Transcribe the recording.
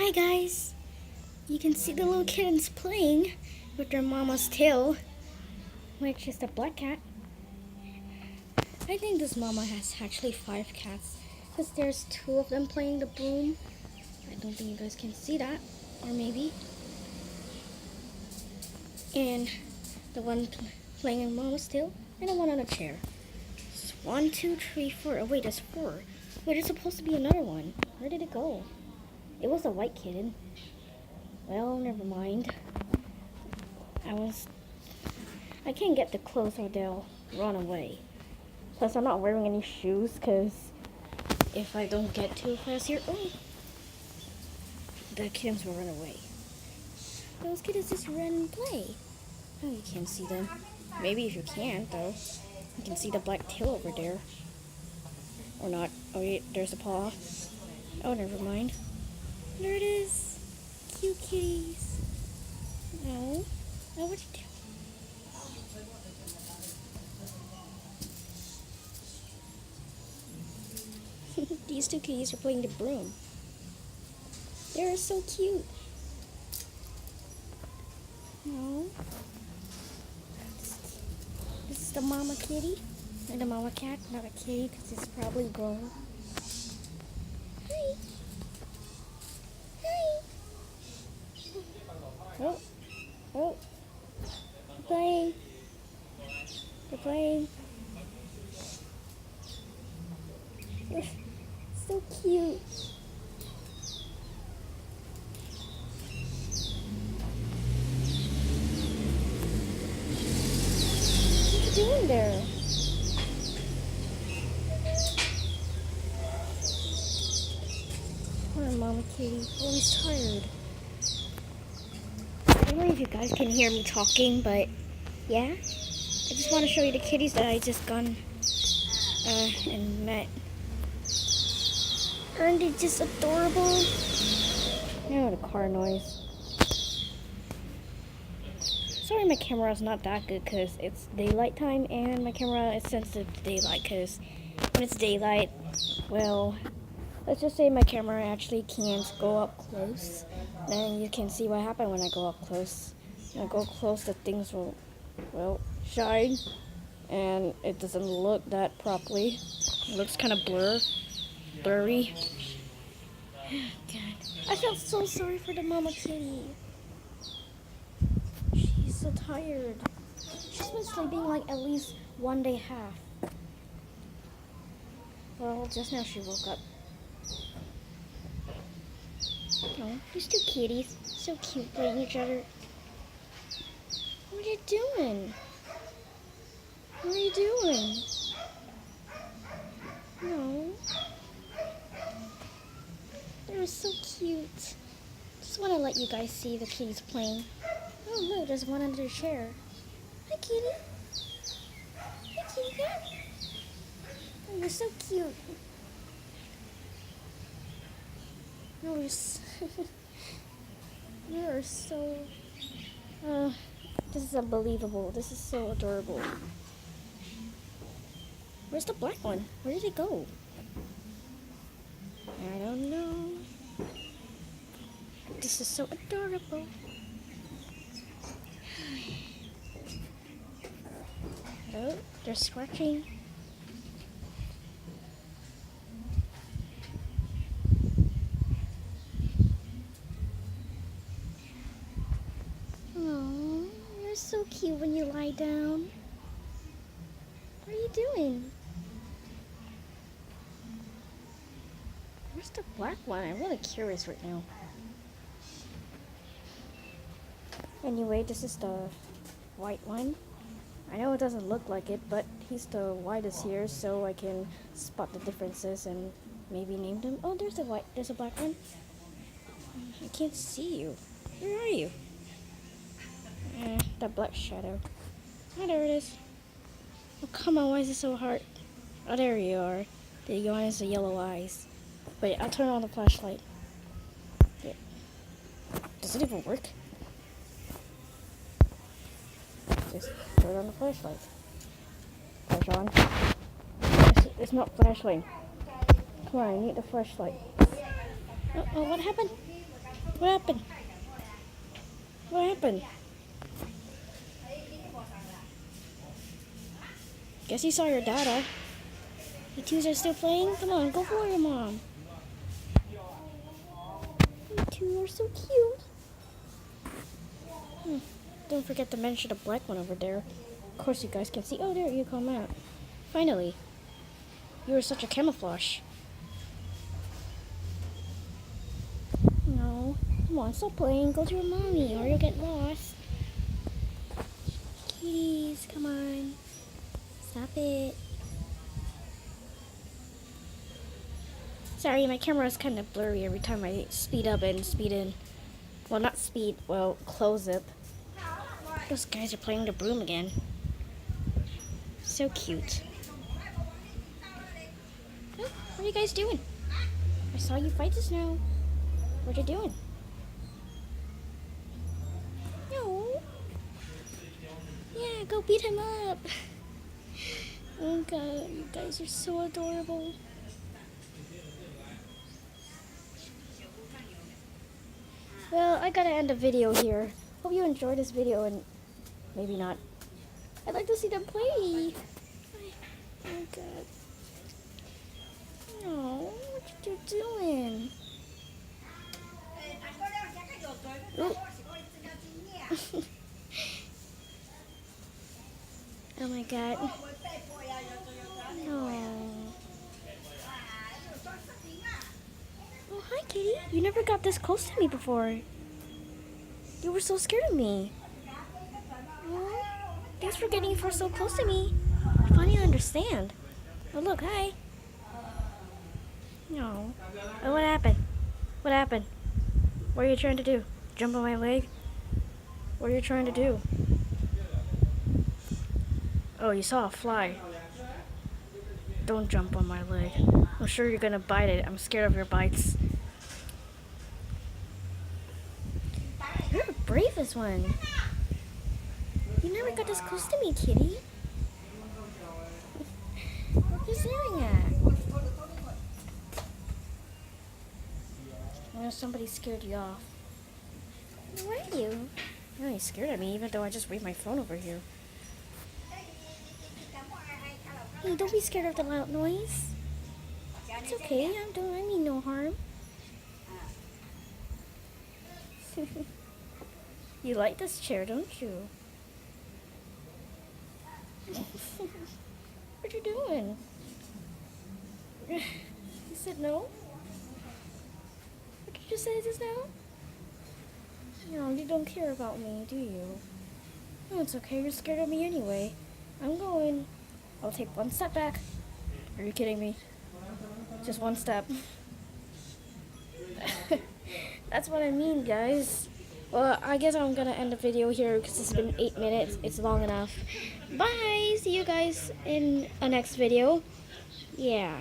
Hi guys! You can see the little kittens playing with their mama's tail, which is the black cat. I think this mama has actually 5 cats because there's 2 of them playing the broom. I don't think you guys can see that, or maybe. And the one playing in mama's tail, and the one on a chair. It's 1, 2, 3, 4. Oh wait, there's 4. Wait, there's supposed to be another one. Where did it go? It was a white kitten. Well, never mind. I can't get the clothes or they'll run away. Plus, I'm not wearing any shoes because if I don't get too fast here, oh, the kittens will run away. Those kittens just run and play. Oh, you can't see them. Maybe if you can, though. You can see the black tail over there. Or not. Oh, wait, there's a paw. Oh, never mind. There it is. Cute kitties. No. Oh, what'd you do? These 2 kitties are playing the broom. They're so cute. No. This is the mama kitty. And the mama cat, not a kitty because it's probably grown. Hi. Hi. Oh. Oh. They're playing. They're playing. So cute. What are you doing there? Poor mama kitty. Oh, he's tired. I don't know if you guys can hear me talking, but yeah. I just want to show you the kitties that I just gone and met. Aren't they just adorable? Oh, the car noise. Sorry my camera is not that good because it's daylight time and my camera is sensitive to daylight because when it's daylight, well, let's just say my camera actually can't go up close. Then you can see what happened when I go up close. When I go close, the things will, well, shine and it doesn't look that properly. It looks kind of blurry. God, I felt so sorry for the mama kitty. She's so tired. She's been sleeping like at least 1 day half. Well, just now she woke up. Oh, these 2 kitties, so cute, playing each other. What are you doing? What are you doing? No. They're so cute. Just want to let you guys see the kitties playing. Oh, look, there's one under the chair. Hi, kitty. Hi, kitty cat. Oh, you're so cute. Oh, you're so... this is unbelievable. This is so adorable. Where's the black one? Where did it go? I don't know. This is so adorable. Oh, they're scratching. Oh, you're so cute when you lie down. What are you doing? Where's the black one? I'm really curious right now. Anyway, this is the white one. I know it doesn't look like it, but he's the whitest here, so I can spot the differences and maybe name them. Oh, there's a black one. I can't see you. Where are you? That black shadow. Oh, there it is. Oh, come on, why is it so hard? Oh, there you are. The one is the yellow eyes. Wait, I'll turn on the flashlight. Yeah. Does it even work? Just turn on the flashlight. Flash on. It's not flashlight. Come on, I need the flashlight. Oh, what happened? What happened? What happened? Guess you saw your data. You twos are still playing? Come on, go for your mom. You two are so cute. Don't forget to mention the black one over there. Of course you guys can see. Oh, there you come out. Finally. You were such a camouflage. No. Come on, stop playing. Go to your mommy or you'll get lost. Kitties, come on. Stop it. Sorry, my camera is kind of blurry every time I speed up and speed in. Well, not speed, well, close up. Those guys are playing the broom again. So cute. Oh, what are you guys doing? I saw you fight the snow. What are you doing? No. Yeah, go beat him up. Oh god, you guys are so adorable. Well, I gotta end the video here. Hope you enjoyed this video and maybe not. I'd like to see them play. Oh god. No, what you doing? Oh my god. No. Oh, hi, kitty. You never got this close to me before. You were so scared of me. Oh, thanks for getting so close to me. I finally understand. Oh, look, hi. No. Oh, what happened? What happened? What are you trying to do? Jump on my leg? What are you trying to do? Oh, you saw a fly. Don't jump on my leg. I'm sure you're gonna bite it. I'm scared of your bites. You're the bravest one. You never got this close to me, kitty. What are you staring at? I know somebody scared you off. Where are you? You're really scared of me, even though I just waved my phone over here. Hey, don't be scared of the loud noise. It's okay, I mean no harm. You like this chair, don't you? What you doing? You said no? What did you say just now? No, you don't care about me, do you? No, it's okay, you're scared of me anyway. I'm going. I'll take one step back. Are you kidding me? Just one step. That's what I mean, guys. Well, I guess I'm gonna end the video here because it's been 8 minutes. It's long enough. Bye! See you guys in a next video. Yeah.